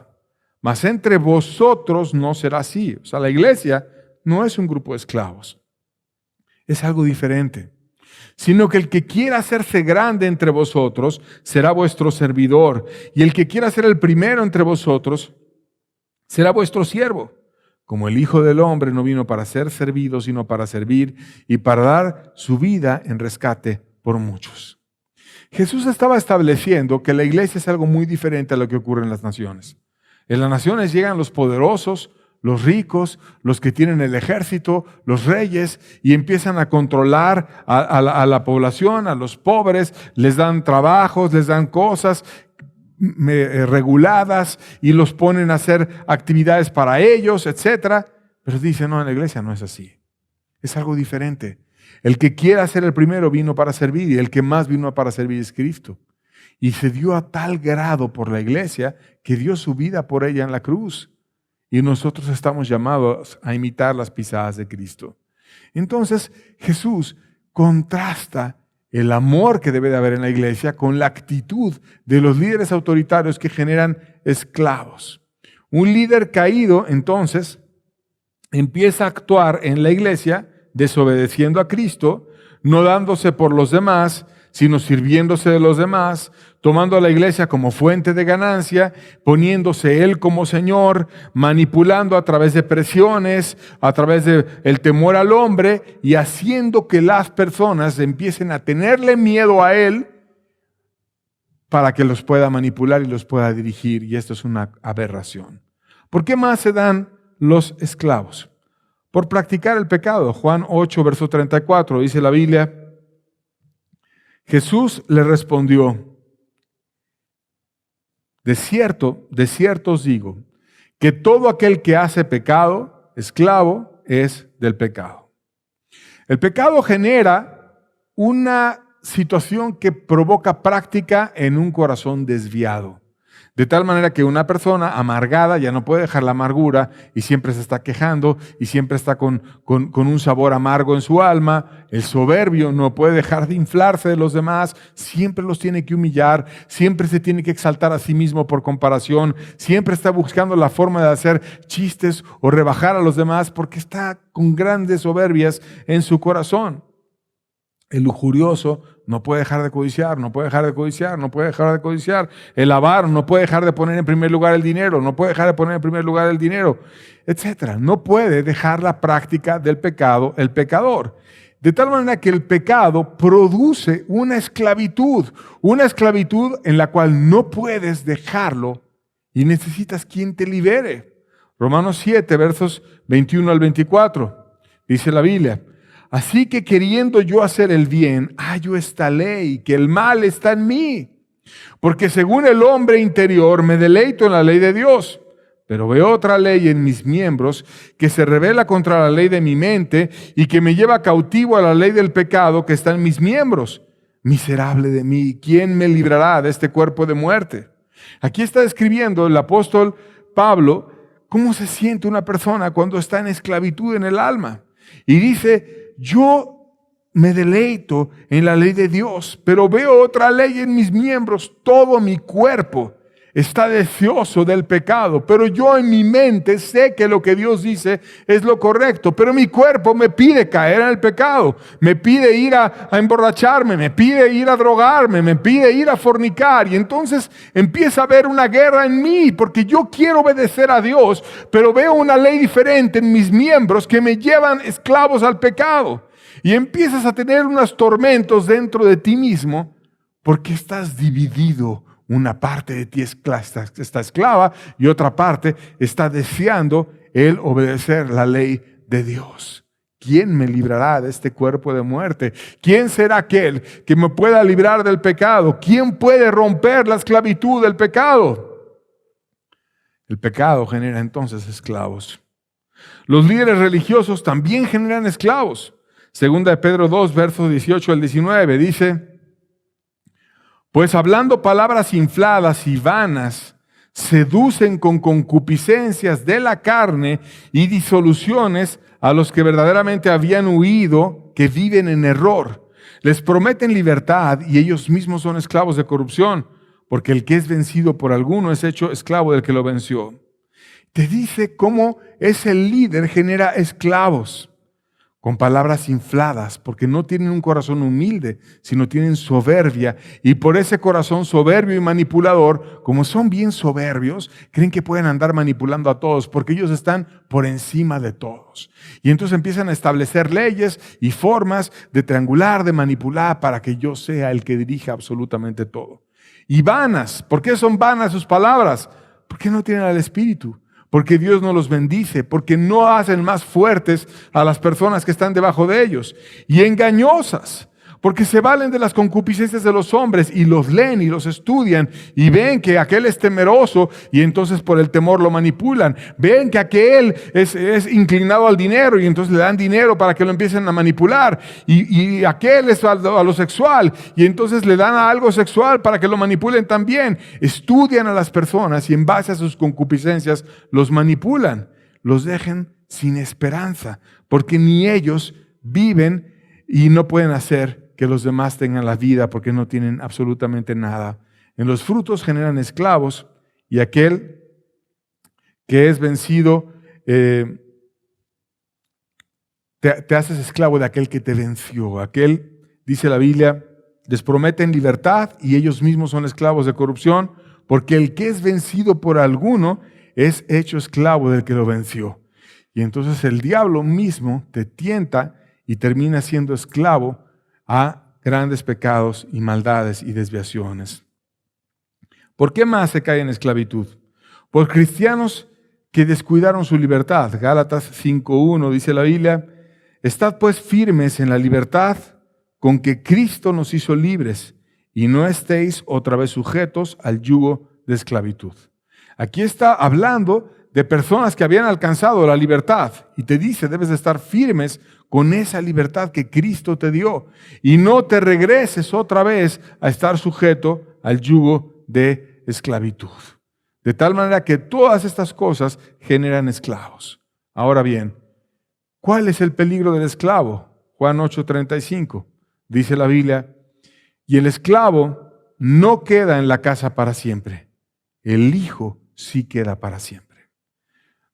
Speaker 1: Mas entre vosotros no será así. O sea, la iglesia no es un grupo de esclavos. Es algo diferente. Sino que el que quiera hacerse grande entre vosotros será vuestro servidor. Y el que quiera ser el primero entre vosotros será vuestro siervo. Como el Hijo del Hombre no vino para ser servido, sino para servir y para dar su vida en rescate por muchos. Jesús estaba estableciendo que la iglesia es algo muy diferente a lo que ocurre en las naciones. En las naciones llegan los poderosos, los ricos, los que tienen el ejército, los reyes, y empiezan a controlar a la población, a los pobres, les dan trabajos, les dan cosas reguladas y los ponen a hacer actividades para ellos, etc. Pero dicen, no, en la iglesia no es así. Es algo diferente. El que quiera ser el primero vino para servir y el que más vino para servir es Cristo. Y se dio a tal grado por la iglesia que dio su vida por ella en la cruz. Y nosotros estamos llamados a imitar las pisadas de Cristo. Entonces Jesús contrasta el amor que debe de haber en la iglesia con la actitud de los líderes autoritarios que generan esclavos. Un líder caído, entonces, empieza a actuar en la iglesia desobedeciendo a Cristo, no dándose por los demás, sino sirviéndose de los demás, tomando a la iglesia como fuente de ganancia, poniéndose él como Señor, manipulando a través de presiones, a través del temor al hombre y haciendo que las personas empiecen a tenerle miedo a él para que los pueda manipular y los pueda dirigir. Y esto es una aberración. ¿Por qué más se dan los esclavos? Por practicar el pecado. Juan 8, verso 34, dice la Biblia, Jesús le respondió, de cierto os digo, que todo aquel que hace pecado, esclavo, es del pecado. El pecado genera una situación que provoca práctica en un corazón desviado. De tal manera que una persona amargada ya no puede dejar la amargura y siempre se está quejando y siempre está con un sabor amargo en su alma. El soberbio no puede dejar de inflarse de los demás, siempre los tiene que humillar, siempre se tiene que exaltar a sí mismo por comparación, siempre está buscando la forma de hacer chistes o rebajar a los demás porque está con grandes soberbias en su corazón. El lujurioso no puede dejar de codiciar, no puede dejar de codiciar, no puede dejar de codiciar. El avaro no puede dejar de poner en primer lugar el dinero, no puede dejar de poner en primer lugar el dinero, etc. No puede dejar la práctica del pecado el pecador. De tal manera que el pecado produce una esclavitud en la cual no puedes dejarlo y necesitas quien te libere. Romanos 7, versos 21 al 24. Dice la Biblia: así que queriendo yo hacer el bien, hallo esta ley, que el mal está en mí. Porque según el hombre interior me deleito en la ley de Dios, pero veo otra ley en mis miembros que se rebela contra la ley de mi mente y que me lleva cautivo a la ley del pecado que está en mis miembros. Miserable de mí, ¿quién me librará de este cuerpo de muerte? Aquí está describiendo el apóstol Pablo cómo se siente una persona cuando está en esclavitud en el alma. Y dice: yo me deleito en la ley de Dios, pero veo otra ley en mis miembros. Todo mi cuerpo está deseoso del pecado, pero yo en mi mente sé que lo que Dios dice es lo correcto, pero mi cuerpo me pide caer en el pecado, me pide ir a emborracharme, me pide ir a drogarme, me pide ir a fornicar, y entonces empieza a haber una guerra en mí, porque yo quiero obedecer a Dios, pero veo una ley diferente en mis miembros que me llevan esclavos al pecado, y empiezas a tener unos tormentos dentro de ti mismo, porque estás dividido. Una parte de ti está esclava y otra parte está deseando el obedecer la ley de Dios. ¿Quién me librará de este cuerpo de muerte? ¿Quién será aquel que me pueda librar del pecado? ¿Quién puede romper la esclavitud del pecado? El pecado genera entonces esclavos. Los líderes religiosos también generan esclavos. Segunda de Pedro 2, versos 18 al 19, dice: pues hablando palabras infladas y vanas, seducen con concupiscencias de la carne y disoluciones a los que verdaderamente habían huido, que viven en error. Les prometen libertad y ellos mismos son esclavos de corrupción, porque el que es vencido por alguno es hecho esclavo del que lo venció. Te dice cómo ese líder genera esclavos. Con palabras infladas, porque no tienen un corazón humilde, sino tienen soberbia. Y por ese corazón soberbio y manipulador, como son bien soberbios, creen que pueden andar manipulando a todos, porque ellos están por encima de todos. Y entonces empiezan a establecer leyes y formas de triangular, de manipular, para que yo sea el que dirija absolutamente todo. Y vanas, ¿por qué son vanas sus palabras? Porque no tienen al Espíritu. Porque Dios no los bendice, porque no hacen más fuertes a las personas que están debajo de ellos. Y engañosas, porque se valen de las concupiscencias de los hombres y los leen y los estudian y ven que aquel es temeroso y entonces por el temor lo manipulan. Ven que aquel es inclinado al dinero y entonces le dan dinero para que lo empiecen a manipular. Y aquel es a lo sexual y entonces le dan a algo sexual para que lo manipulen también. Estudian a las personas y en base a sus concupiscencias los manipulan. Los dejan sin esperanza porque ni ellos viven y no pueden hacer que los demás tengan la vida porque no tienen absolutamente nada. En los frutos generan esclavos y aquel que es vencido, te haces esclavo de aquel que te venció. Aquel, dice la Biblia, les prometen libertad y ellos mismos son esclavos de corrupción, porque el que es vencido por alguno es hecho esclavo del que lo venció. Y entonces el diablo mismo te tienta y termina siendo esclavo a grandes pecados y maldades y desviaciones. ¿Por qué más se cae en esclavitud? Por cristianos que descuidaron su libertad. Gálatas 5:1 dice la Biblia: estad pues firmes en la libertad con que Cristo nos hizo libres y no estéis otra vez sujetos al yugo de esclavitud. Aquí está hablando de personas que habían alcanzado la libertad y te dice: debes de estar firmes con esa libertad que Cristo te dio y no te regreses otra vez a estar sujeto al yugo de esclavitud. De tal manera que todas estas cosas generan esclavos. Ahora bien, ¿cuál es el peligro del esclavo? Juan 8:35 dice la Biblia: y el esclavo no queda en la casa para siempre, el hijo sí queda para siempre.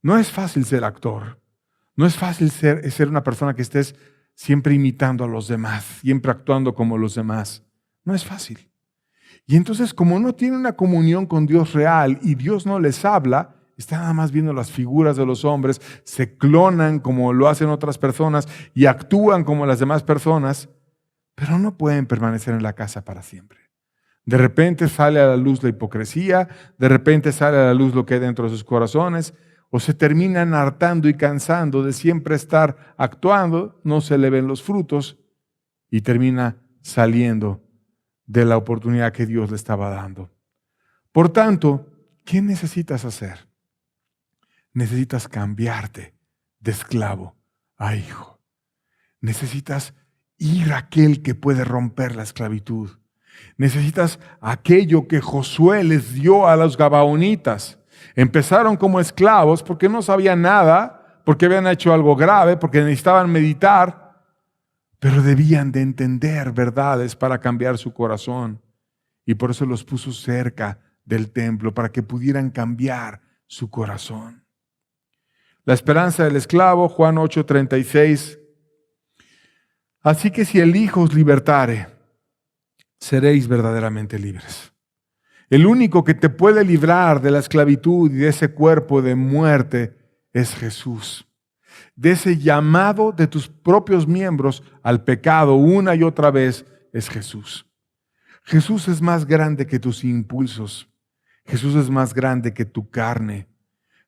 Speaker 1: No es fácil ser actor. No es fácil ser una persona que estés siempre imitando a los demás, siempre actuando como los demás. No es fácil. Y entonces, como no tiene una comunión con Dios real y Dios no les habla, están nada más viendo las figuras de los hombres, se clonan como lo hacen otras personas y actúan como las demás personas, pero no pueden permanecer en la casa para siempre. De repente sale a la luz la hipocresía, de repente sale a la luz lo que hay dentro de sus corazones. o se terminan hartando y cansando de siempre estar actuando, no se le ven los frutos y termina saliendo de la oportunidad que Dios le estaba dando. Por tanto, ¿qué necesitas hacer? Necesitas cambiarte de esclavo a hijo. Necesitas ir a aquel que puede romper la esclavitud. Necesitas aquello que Josué les dio a los gabaonitas. Empezaron como esclavos porque no sabían nada, porque habían hecho algo grave, porque necesitaban meditar, pero debían de entender verdades para cambiar su corazón. Y por eso los puso cerca del templo, para que pudieran cambiar su corazón. La esperanza del esclavo, Juan 8:36. Así que si el Hijo os libertare, seréis verdaderamente libres. El único que te puede librar de la esclavitud y de ese cuerpo de muerte es Jesús. De ese llamado de tus propios miembros al pecado una y otra vez es Jesús. Jesús es más grande que tus impulsos. Jesús es más grande que tu carne.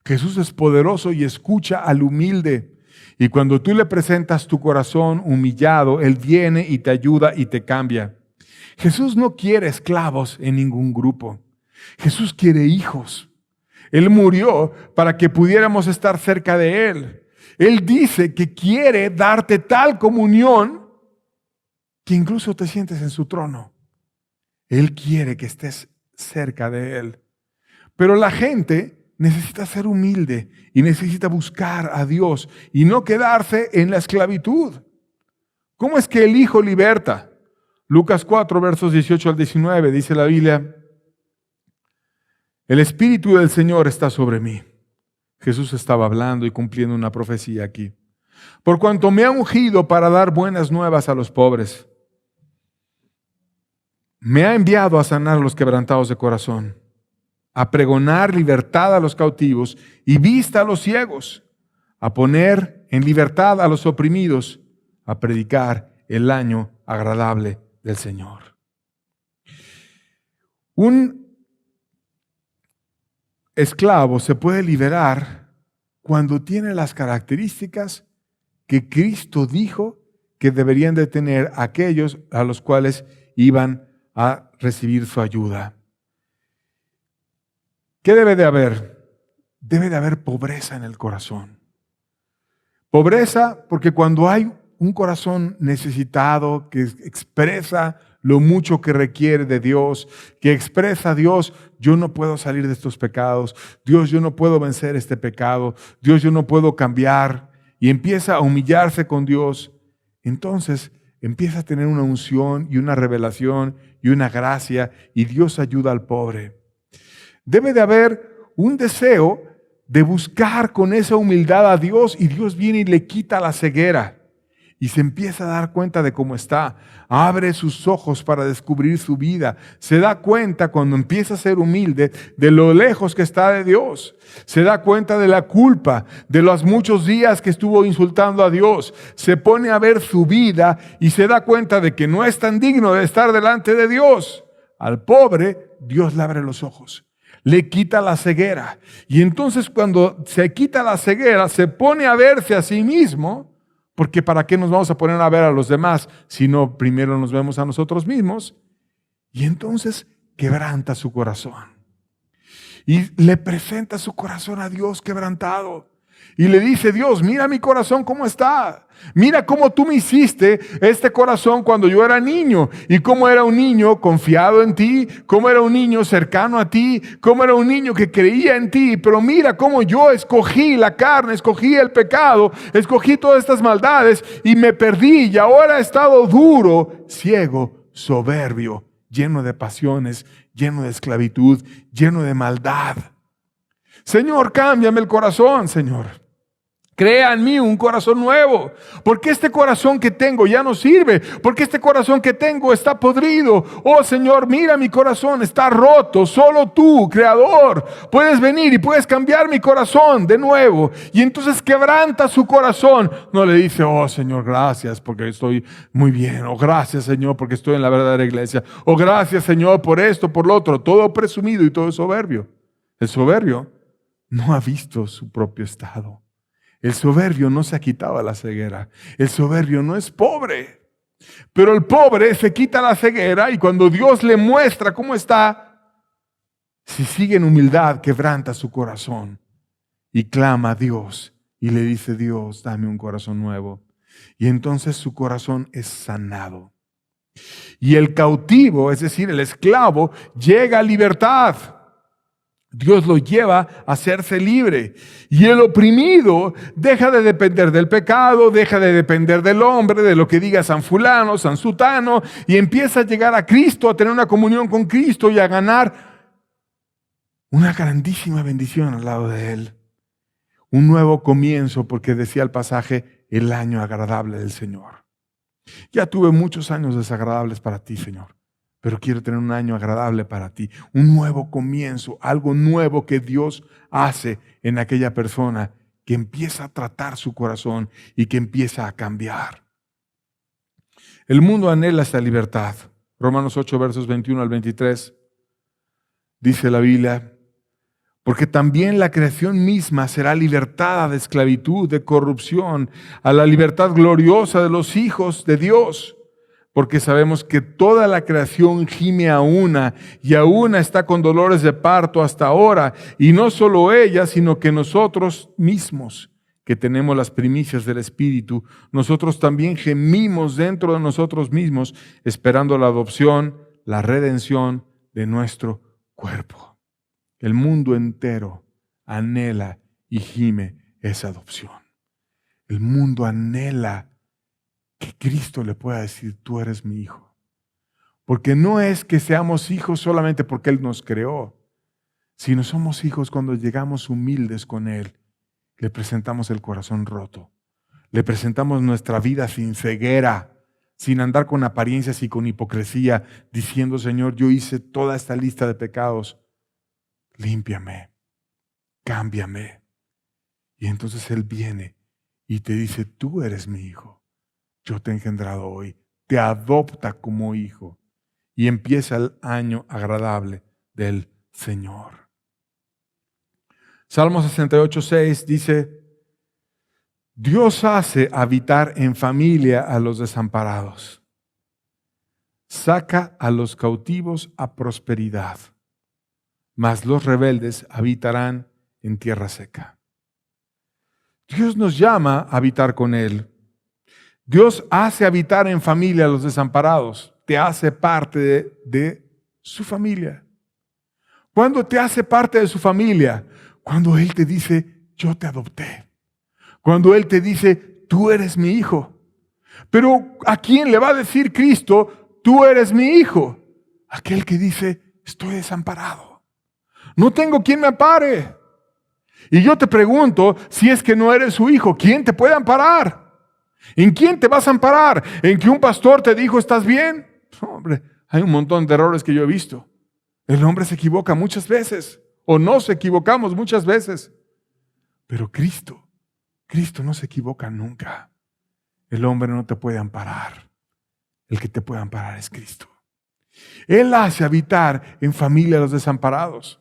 Speaker 1: Jesús es poderoso y escucha al humilde. Y cuando tú le presentas tu corazón humillado, Él viene y te ayuda y te cambia. Jesús no quiere esclavos en ningún grupo. Jesús quiere hijos. Él murió para que pudiéramos estar cerca de Él. Él dice que quiere darte tal comunión que incluso te sientes en su trono. Él quiere que estés cerca de Él. Pero la gente necesita ser humilde y necesita buscar a Dios y no quedarse en la esclavitud. ¿Cómo es que el Hijo liberta? Lucas 4, versos 18 al 19, dice la Biblia: el Espíritu del Señor está sobre mí. Jesús estaba hablando y cumpliendo una profecía aquí. Por cuanto me ha ungido para dar buenas nuevas a los pobres. Me ha enviado a sanar a los quebrantados de corazón, a pregonar libertad a los cautivos y vista a los ciegos, a poner en libertad a los oprimidos, a predicar el año agradable del Señor. Un esclavo se puede liberar cuando tiene las características que Cristo dijo que deberían de tener aquellos a los cuales iban a recibir su ayuda. ¿Qué debe de haber? Debe de haber pobreza en el corazón. Pobreza porque cuando hay un corazón necesitado que expresa lo mucho que requiere de Dios, que expresa a Dios: yo no puedo salir de estos pecados, Dios, yo no puedo vencer este pecado, Dios, yo no puedo cambiar, y empieza a humillarse con Dios, entonces empieza a tener una unción y una revelación y una gracia, y Dios ayuda al pobre. Debe de haber un deseo de buscar con esa humildad a Dios, y Dios viene y le quita la ceguera. Y se empieza a dar cuenta de cómo está. Abre sus ojos para descubrir su vida. Se da cuenta cuando empieza a ser humilde de lo lejos que está de Dios. Se da cuenta de la culpa, de los muchos días que estuvo insultando a Dios. Se pone a ver su vida y se da cuenta de que no es tan digno de estar delante de Dios. Al pobre, Dios le abre los ojos. Le quita la ceguera. Y entonces cuando se quita la ceguera, se pone a verse a sí mismo. Porque ¿para qué nos vamos a poner a ver a los demás si no primero nos vemos a nosotros mismos? Y entonces quebranta su corazón. Y le presenta su corazón a Dios quebrantado. Y le dice: Dios, mira mi corazón cómo está. Mira cómo tú me hiciste este corazón cuando yo era niño. Y cómo era un niño confiado en ti. Cómo era un niño cercano a ti. Cómo era un niño que creía en ti. Pero mira cómo yo escogí la carne, escogí el pecado, escogí todas estas maldades y me perdí. Y ahora he estado duro, ciego, soberbio, lleno de pasiones, lleno de esclavitud, lleno de maldad. Señor, cámbiame el corazón, Señor. Crea en mí un corazón nuevo, porque este corazón que tengo ya no sirve, porque este corazón que tengo está podrido. Oh Señor, mira mi corazón, está roto. Solo tú, Creador, puedes venir y puedes cambiar mi corazón de nuevo. Y entonces quebranta su corazón. No le dice: oh Señor, gracias porque estoy muy bien. O gracias, Señor, porque estoy en la verdadera iglesia. O gracias, Señor, por esto, por lo otro. Todo presumido y todo soberbio. El soberbio no ha visto su propio estado. El soberbio no se ha quitado la ceguera. El soberbio no es pobre. Pero el pobre se quita la ceguera y cuando Dios le muestra cómo está, si sigue en humildad, quebranta su corazón y clama a Dios y le dice: Dios, dame un corazón nuevo. Y entonces su corazón es sanado. Y el cautivo, es decir, el esclavo, llega a libertad. Dios lo lleva a hacerse libre. Y el oprimido deja de depender del pecado, deja de depender del hombre, de lo que diga San fulano, San sutano, y empieza a llegar a Cristo, a tener una comunión con Cristo y a ganar una grandísima bendición al lado de Él. Un nuevo comienzo, porque decía el pasaje, el año agradable del Señor. Ya tuve muchos años desagradables para ti, Señor, pero quiero tener un año agradable para ti. Un nuevo comienzo, algo nuevo que Dios hace en aquella persona que empieza a tratar su corazón y que empieza a cambiar. El mundo anhela esta libertad. Romanos 8, versos 21 al 23, dice la Biblia: porque también la creación misma será libertada de esclavitud, de corrupción, a la libertad gloriosa de los hijos de Dios. Porque sabemos que toda la creación gime a una, y a una está con dolores de parto hasta ahora. Y no solo ella, sino que nosotros mismos, que tenemos las primicias del Espíritu, nosotros también gemimos dentro de nosotros mismos, esperando la adopción, la redención de nuestro cuerpo. El mundo entero anhela y gime esa adopción. El mundo anhela que Cristo le pueda decir: tú eres mi hijo. Porque no es que seamos hijos solamente porque Él nos creó, sino somos hijos cuando llegamos humildes con Él. Le presentamos el corazón roto. Le presentamos nuestra vida sin ceguera, sin andar con apariencias y con hipocresía, diciendo: Señor, yo hice toda esta lista de pecados. Límpiame, cámbiame. Y entonces Él viene y te dice: tú eres mi hijo, yo te he engendrado hoy, te adopta como hijo. Y empieza el año agradable del Señor. Salmo 68, 6 dice: Dios hace habitar en familia a los desamparados, saca a los cautivos a prosperidad, mas los rebeldes habitarán en tierra seca. Dios nos llama a habitar con Él. Dios hace habitar en familia a los desamparados. Te hace parte de su familia. ¿Cuándo te hace parte de su familia? Cuando Él te dice: yo te adopté. Cuando Él te dice: tú eres mi hijo. Pero ¿a quién le va a decir Cristo: tú eres mi hijo? Aquel que dice: estoy desamparado. No tengo quien me ampare. Y yo te pregunto, si es que no eres su hijo, ¿quién te puede amparar? ¿En quién te vas a amparar? ¿En que un pastor te dijo: ¿estás bien? Hombre, hay un montón de errores que yo he visto. El hombre se equivoca muchas veces, o nos equivocamos muchas veces. Pero Cristo no se equivoca nunca. El hombre no te puede amparar. El que te puede amparar es Cristo. Él hace habitar en familia a los desamparados.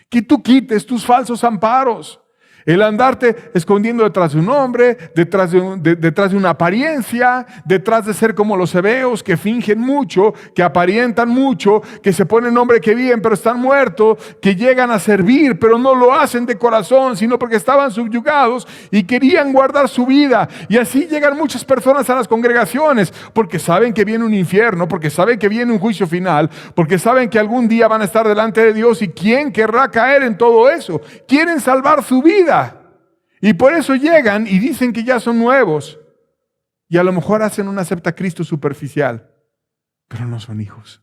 Speaker 1: Que tú quites tus falsos amparos. El andarte escondiendo detrás de un hombre, detrás de una apariencia, detrás de ser como los hebeos que fingen mucho, que aparentan mucho, que se ponen nombre que viven pero están muertos, que llegan a servir pero no lo hacen de corazón, sino porque estaban subyugados y querían guardar su vida. Y así llegan muchas personas a las congregaciones porque saben que viene un infierno, porque saben que viene un juicio final, porque saben que algún día van a estar delante de Dios. ¿Y quién querrá caer en todo eso? Quieren salvar su vida. Y por eso llegan y dicen que ya son nuevos. Y a lo mejor hacen un acepta a Cristo superficial, pero no son hijos.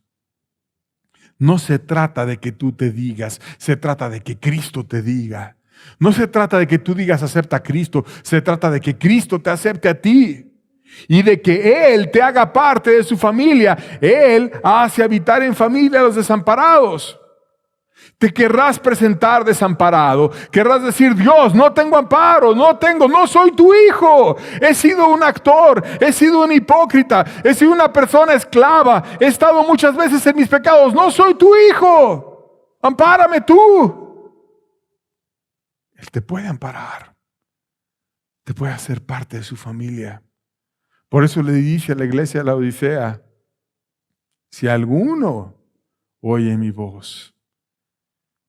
Speaker 1: No se trata de que tú te digas, se trata de que Cristo te diga. No se trata de que tú digas acepta a Cristo, se trata de que Cristo te acepte a ti. Y de que Él te haga parte de su familia. Él hace habitar en familia a los desamparados. Te querrás presentar desamparado, querrás decir: Dios, no tengo amparo, no soy tu hijo, he sido un actor, he sido un hipócrita, he sido una persona esclava, he estado muchas veces en mis pecados, no soy tu hijo, ampárame tú. Él te puede amparar, te puede hacer parte de su familia. Por eso le dice a la iglesia de la Odisea, si alguno oye mi voz,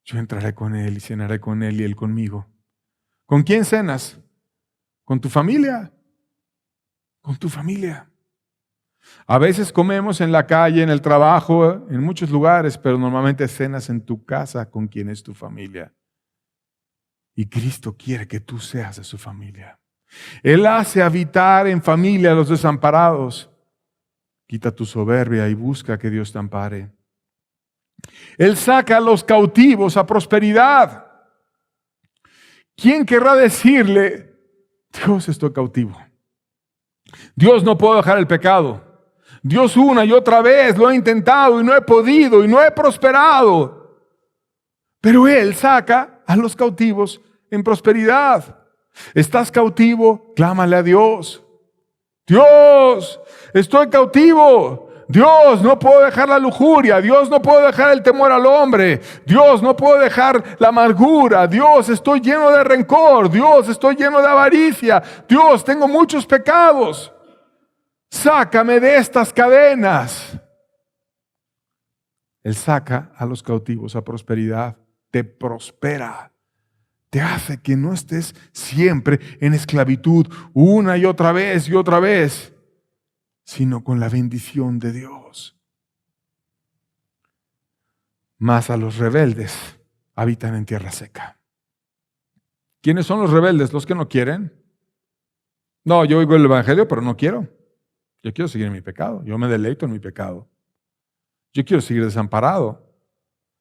Speaker 1: yo entraré con él y cenaré con él y él conmigo. ¿Con quién cenas? ¿Con tu familia? Con tu familia. A veces comemos en la calle, en el trabajo, en muchos lugares, pero normalmente cenas en tu casa con quien es tu familia. Y Cristo quiere que tú seas de su familia. Él hace habitar en familia a los desamparados. Quita tu soberbia y busca que Dios te ampare. Él saca a los cautivos a prosperidad. ¿Quién querrá decirle, Dios, estoy cautivo? Dios, no puedo dejar el pecado. Dios, una y otra vez lo he intentado y no he podido y no he prosperado. Pero Él saca a los cautivos en prosperidad. ¿Estás cautivo? Clámale a Dios. Dios, estoy cautivo. Dios, no puedo dejar la lujuria. Dios, no puedo dejar el temor al hombre. Dios, no puedo dejar la amargura. Dios, estoy lleno de rencor. Dios, estoy lleno de avaricia. Dios, tengo muchos pecados. Sácame de estas cadenas. Él saca a los cautivos a prosperidad. Te prospera. Te hace que no estés siempre en esclavitud una y otra vez, sino con la bendición de Dios. Mas a los rebeldes habitan en tierra seca. ¿Quiénes son los rebeldes? ¿Los que no quieren? No, yo oigo el evangelio, pero no quiero. Yo quiero seguir en mi pecado. Yo me deleito en mi pecado. Yo quiero seguir desamparado.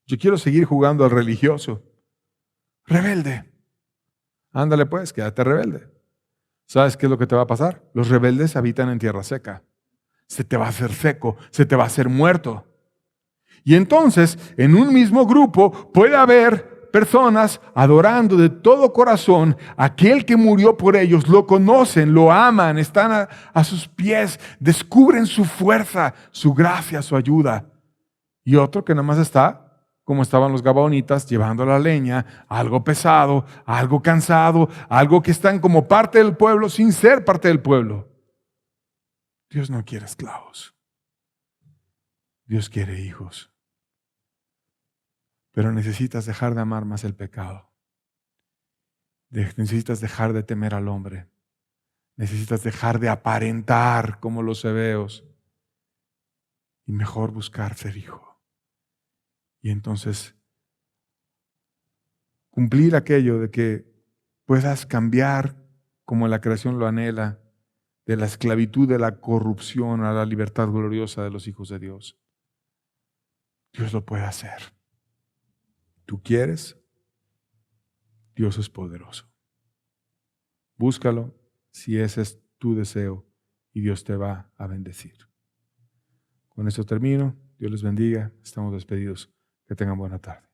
Speaker 1: Yo quiero seguir jugando al religioso. Rebelde. Ándale pues, quédate rebelde. ¿Sabes qué es lo que te va a pasar? Los rebeldes habitan en tierra seca. Se te va a hacer seco, se te va a hacer muerto. Y entonces, en un mismo grupo puede haber personas adorando de todo corazón a aquel que murió por ellos, lo conocen, lo aman, están a sus pies, descubren su fuerza, su gracia, su ayuda. Y otro que nada más está, como estaban los gabaonitas, llevando la leña, algo pesado, algo cansado, algo que están como parte del pueblo sin ser parte del pueblo. Dios no quiere esclavos. Dios quiere hijos. Pero necesitas dejar de amar más el pecado. Necesitas dejar de temer al hombre. Necesitas dejar de aparentar como los hebeos. Y mejor buscar ser hijo. Y entonces cumplir aquello de que puedas cambiar como la creación lo anhela, de la esclavitud, de la corrupción a la libertad gloriosa de los hijos de Dios. Dios lo puede hacer. ¿Tú quieres? Dios es poderoso. Búscalo si ese es tu deseo y Dios te va a bendecir. Con esto termino. Dios les bendiga. Estamos despedidos. Que tengan buena tarde.